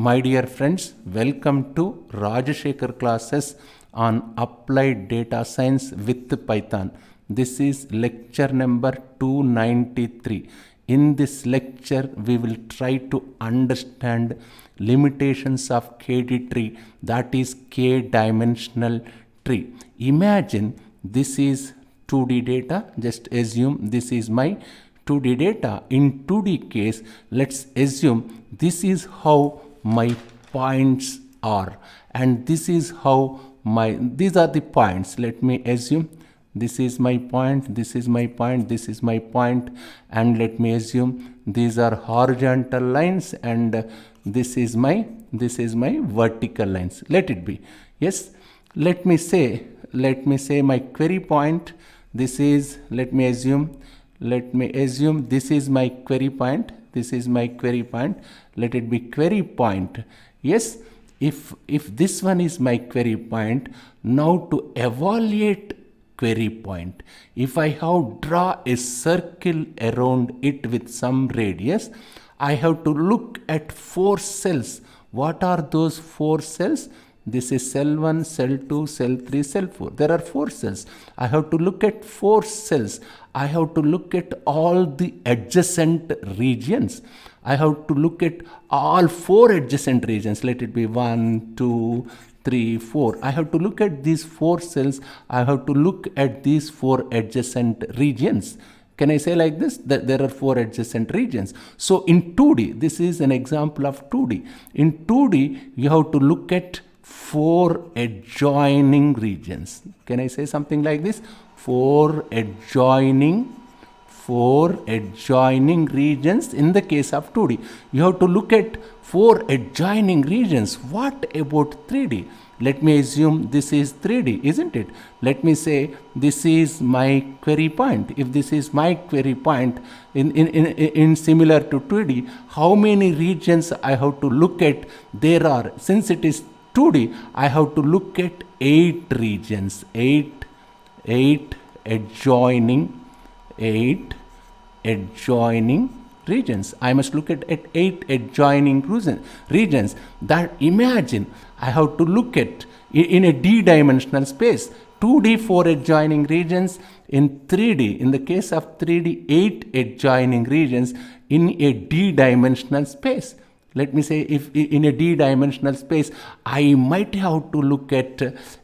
My dear friends, welcome to Rajashekhar classes on Applied Data Science with Python. This is lecture number 293. In this lecture, we will try to understand limitations of KD tree, that is k-dimensional tree. Imagine this is 2D data. Just assume this is my 2D data. In 2D case, let's assume this is how my points are, and this is how these are the points. Let me assume this is my point, this is my point, this is my point, and let me assume these are horizontal lines, and this is my vertical lines. Let it be. Yes, let me say my query point. This is, let me assume this is my query point. This is my query point. Let it be query point. Yes, if this one is my query point, now to evaluate query point, if I have draw a circle around it with some radius, I have to look at 4 cells. What are those 4 cells? This is cell 1, cell 2, cell 3, cell 4. There are 4 cells. I have to look at 4 cells. I have to look at all the adjacent regions. I have to look at all 4 adjacent regions. Let it be 1, 2, 3, 4. I have to look at these 4 cells. I have to look at these 4 adjacent regions. Can I say like this? That there are 4 adjacent regions. So in 2D, this is an example of 2D. In 2D, you have to look at 4 adjoining regions. Can I say something like this? 4 adjoining regions in the case of 2D. You have to look at 4 adjoining regions. What about 3D? Let me assume this is 3D, isn't it? Let me say this is my query point. If this is my query point in similar to 2D, how many regions I have to look at? There are, since it is 2D, I have to look at 8 regions, 8 adjoining regions. I must look at 8 adjoining regions. That, imagine I have to look at in a d-dimensional space. 2D 4 adjoining regions, in 3D, in the case of 3D, 8 adjoining regions in a d-dimensional space. Let me say, if in a d-dimensional space, I might have to look at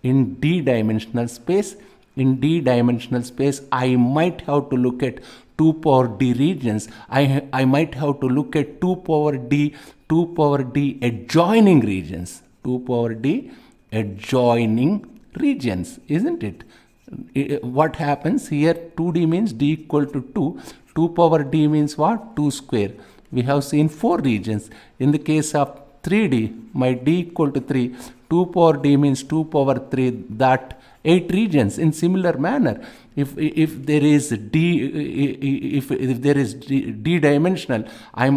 in d-dimensional space. In d-dimensional space, I might have to look at 2 power d regions. I might have to look at 2 power d adjoining regions. 2 power d adjoining regions, isn't it? What happens here? 2D means d equal to 2. 2 power d means what? 2 square. We have seen 4 regions. In the case of 3D, my d equal to 3. 2 power d means 2 power 3. That 8 regions. In similar manner, if there is d dimensional, I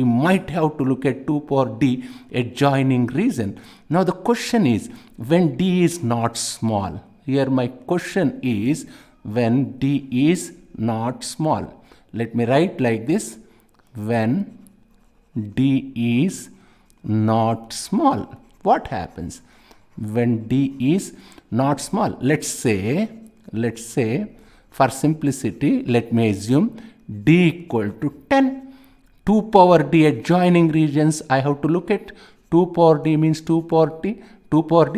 might have to look at 2 power d adjoining region. Now the question is, when d is not small. Here my question is, when d is not small. Let me write like this. When d is not small, what happens? When d is not small, let's say for simplicity, let me assume d equal to 10. 2 power d adjoining regions I have to look at. 2 power d means 2 power d,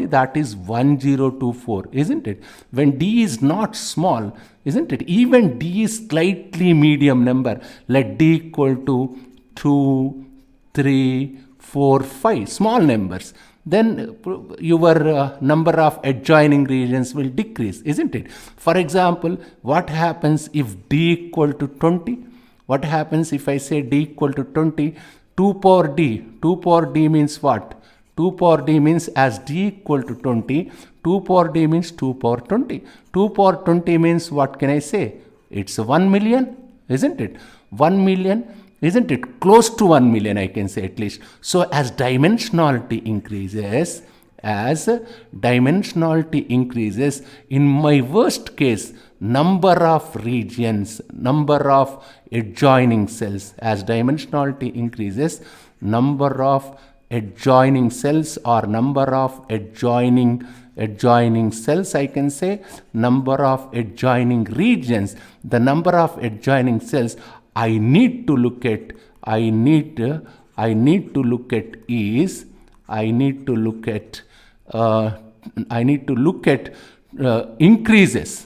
that is 1024, isn't it? When d is not small, isn't it? Even d is slightly medium number. Let d equal to 2, 3, 4, 5, small numbers. Then your number of adjoining regions will decrease, isn't it? For example, what happens if d equal to 20? What happens if I say d equal to 20? 2 power d means what? 2 power d means, as d equal to 20, 2 power d means 2 power 20. 2 power 20 means, what can I say? It's 1 million, isn't it? 1 million, isn't it? Close to 1 million, I can say at least. So as dimensionality increases, in my worst case, number of regions, number of adjoining cells, as dimensionality increases, number of adjoining cells or number of adjoining cells, I can say number of adjoining regions. The number of adjoining cells I need to look at increases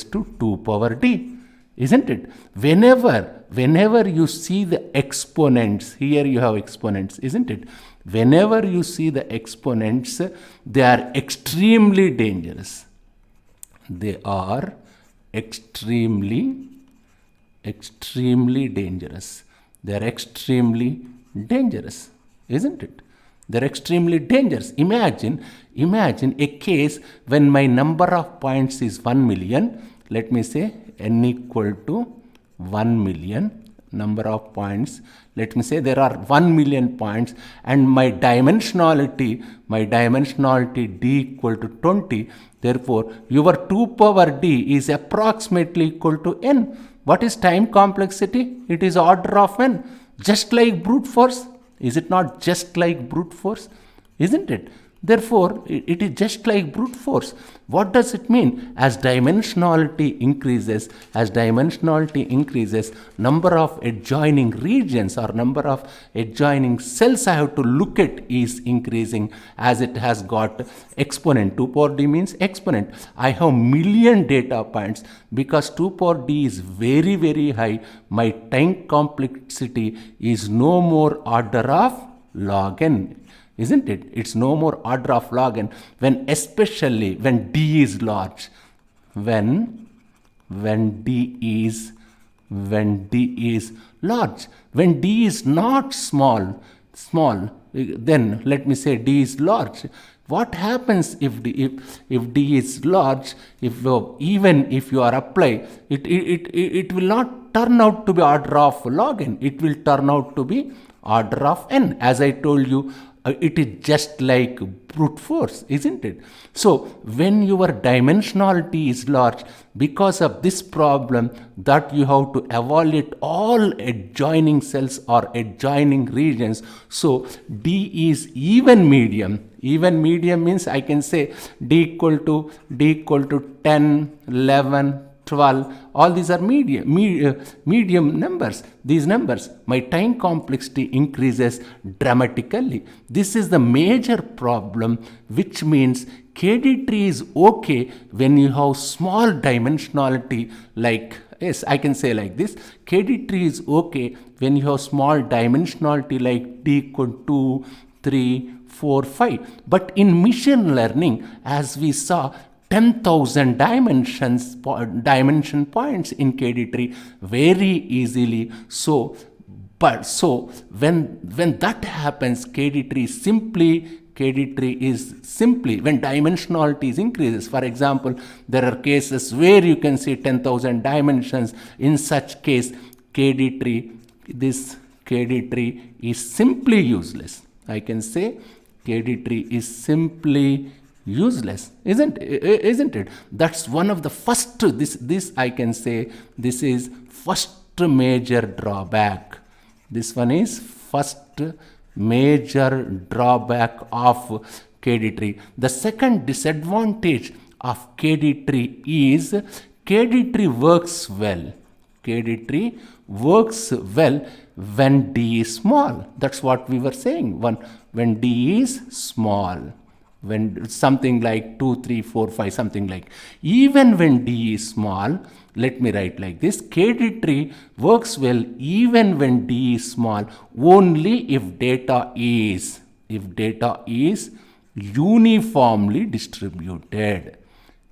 to 2 power d, isn't it? Whenever you see the exponents, here you have exponents, isn't it? Whenever you see the exponents, they are extremely dangerous. They are extremely dangerous. They are extremely dangerous, isn't it? They're extremely dangerous. Imagine a case when my number of points is 1 million. Let me say n equal to 1 million number of points. Let me say there are 1 million points and my dimensionality d equal to 20. Therefore, your 2 power d is approximately equal to n. What is time complexity? It is order of n. Just like brute force. Is it not just like brute force? Isn't it? Therefore, it is just like brute force. What does it mean? As dimensionality increases, number of adjoining regions or number of adjoining cells I have to look at is increasing as it has got exponent. 2 power d means exponent. I have million data points. Because 2 power d is very, very high, my time complexity is no more order of log n. Isn't it? It's no more order of log n, especially when d is large. When d is large. When d is not small, then let me say d is large. What happens if d is large? Even if you are apply, it will not turn out to be order of log n. It will turn out to be order of n. As I told you, it is just like brute force, isn't it? So when your dimensionality is large, because of this problem that you have to evaluate all adjoining cells or adjoining regions, so d is even medium. Even medium means I can say d equal to 10, 11, 12, all these are medium numbers. These numbers, my time complexity increases dramatically. This is the major problem, which means KD tree is okay when you have small dimensionality, like, yes, I can say like this. KD tree is okay when you have small dimensionality like d equal to 2, 3, 4, 5. But in machine learning, as we saw, 10,000 dimension points in KD tree very easily. So when that happens, KD tree is simply when dimensionality is increases. For example, there are cases where you can see 10,000 dimensions. In such case, this KD tree is simply useless. I can say KD tree is simply useless, isn't it? That's one of the first, this I can say, this is first major drawback. This one is first major drawback of KD tree. The second disadvantage of KD tree is KD tree works well. KD tree works well when d is small. That's what we were saying. When d is small. When something like 2, 3, 4, 5, something like. Even when d is small, let me write like this. KD tree works well even when d is small, only if data is uniformly distributed.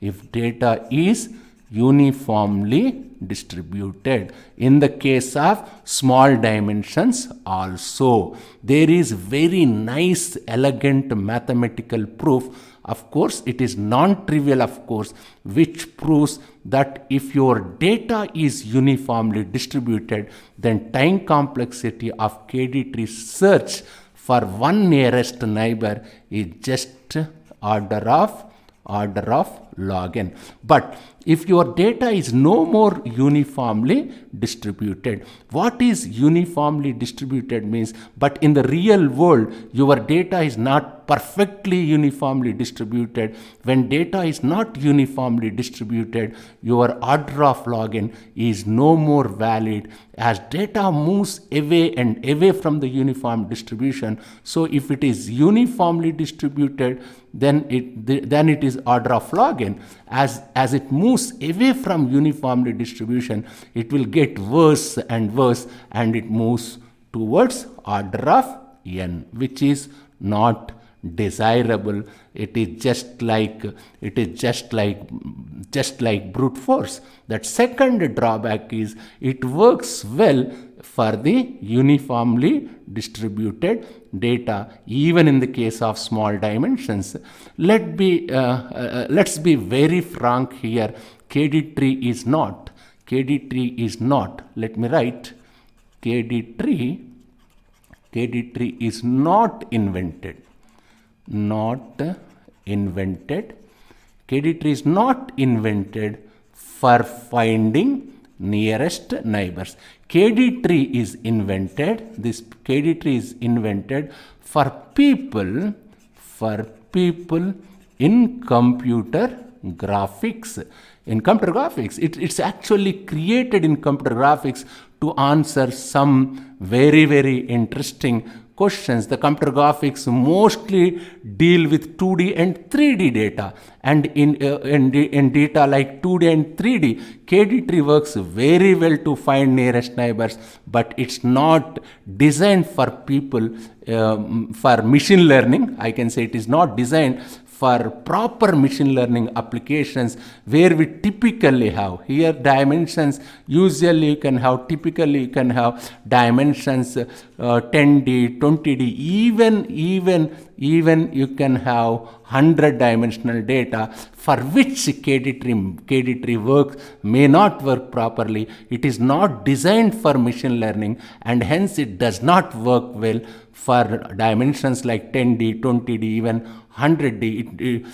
If data is uniformly distributed. In the case of small dimensions also, there is very nice, elegant mathematical proof. Of course, it is non-trivial, of course, which proves that if your data is uniformly distributed, then time complexity of KD tree search for one nearest neighbor is just order of log n. But if your data is no more uniformly distributed, what is uniformly distributed means, but in the real world, your data is not perfectly uniformly distributed. When data is not uniformly distributed, your order of log n is no more valid as data moves away and away from the uniform distribution. So if it is uniformly distributed, then it is order of log n. As it moves away from uniformly distribution, it will get worse and worse, and it moves towards order of n, which is not desirable. It is just like brute force. That second drawback is it works well for the uniformly distributed data, even in the case of small dimensions. Let's be very frank here. KD tree is not. Let me write. KD tree is not invented. KD tree is not invented for finding nearest neighbors. KD tree is invented. This KD tree is invented for people in computer graphics. It's actually created in computer graphics to answer some very, very interesting questions. The computer graphics mostly deal with 2D and 3D data, and in data like 2D and 3D, KD tree works very well to find nearest neighbors, but it's not designed for people for machine learning. I can say it is not designed for proper machine learning applications, where we typically have here dimensions. Usually you can have dimensions 10D, 20D, even you can have 100-dimensional data, for which KD tree works may not work properly. It is not designed for machine learning, and hence it does not work well for dimensions like 10D, 20D, even 100D.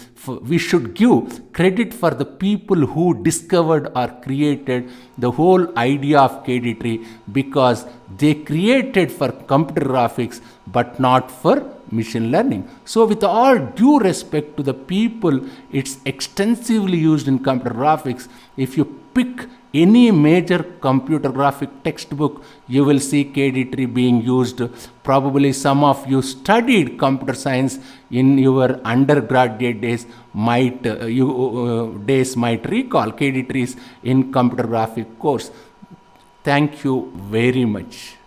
We should give credit for the people who discovered or created the whole idea of KD tree, because they created for computer graphics but not for machine learning. So with all due respect to the people, it's extensively used in computer graphics. If you pick any major computer graphic textbook, you will see KD tree being used. Probably some of you studied computer science in your undergraduate days might recall KD trees in computer graphic course. Thank you very much.